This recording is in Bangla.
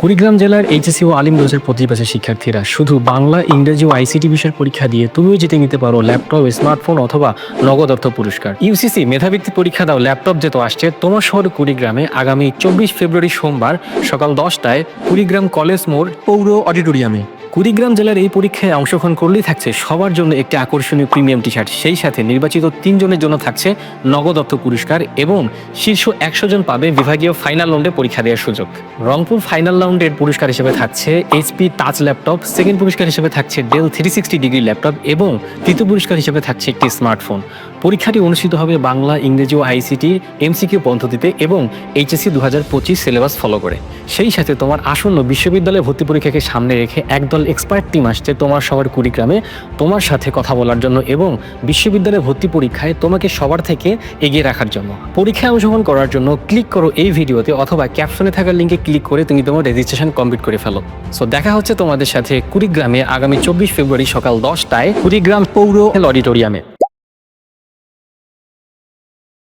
কুড়িগ্রাম জেলার এইচএসসি ও আলিম ব্যাচের প্রতিবেশী শিক্ষার্থীরা শুধু বাংলা, ইংরেজি ও আইসিটি বিষয়ের পরীক্ষা দিয়ে তুমিও জিতে নিতে পারো ল্যাপটপ, স্মার্টফোন অথবা নগদ অর্থ পুরস্কার। ইউসিসি মেধাভিত্তিক পরীক্ষা দাও ল্যাপটপ যেহেতু আসছে তোমার শহর কুড়িগ্রামে আগামী 24 ফেব্রুয়ারি সোমবার সকাল 10টায় কুড়িগ্রাম কলেজ মোড় পৌর অডিটোরিয়ামে। কুড়িগ্রাম জেলার এই পরীক্ষায় অংশগ্রহণ করলেই থাকছে সবার জন্য একটি আকর্ষণীয় প্রিমিয়াম টি শার্ট, সেই সাথে নির্বাচিত 3 জনের জন্য থাকছে নগদ অর্থ পুরস্কার এবং শীর্ষ 100 জন পাবে বিভাগীয় ফাইনাল রাউন্ডে পরীক্ষা দেওয়ার সুযোগ। রংপুর ফাইনাল রাউন্ডের পুরস্কার হিসেবে থাকছে এইচপি টাচ ল্যাপটপ, সেকেন্ড পুরস্কার হিসেবে থাকছে ডেল 360 ডিগ্রি ল্যাপটপ এবং তৃতীয় পুরস্কার হিসেবে থাকছে একটি স্মার্টফোন। পরীক্ষাটি অনুষ্ঠিত হবে বাংলা, ইংরেজি ও আইসিটি এমসিকিউ পদ্ধতিতে এবং এইচএসসি 2025 সিলেবাস ফলো করে। সেই সাথে তোমার আসন্ন বিশ্ববিদ্যালয়ে ভর্তি পরীক্ষাকে সামনে রেখে একদল এক্সপার্ট টিম আসছে তোমার শহর কুড়িগ্রামে তোমার সাথে কথা বলার জন্য এবং বিশ্ববিদ্যালয়ে ভর্তি পরীক্ষায় তোমাকে সবার থেকে এগিয়ে রাখার জন্য। পরীক্ষায় অংশগ্রহণ করার জন্য ক্লিক করো এই ভিডিওতে অথবা ক্যাপশনে থাকা লিঙ্কে ক্লিক করে তুমি তোমার রেজিস্ট্রেশন কমপ্লিট করে ফেলো। সো দেখা হচ্ছে তোমাদের সাথে কুড়িগ্রামে আগামী 24 ফেব্রুয়ারি সকাল 10টায় কুড়িগ্রাম পৌর অডিটোরিয়ামে।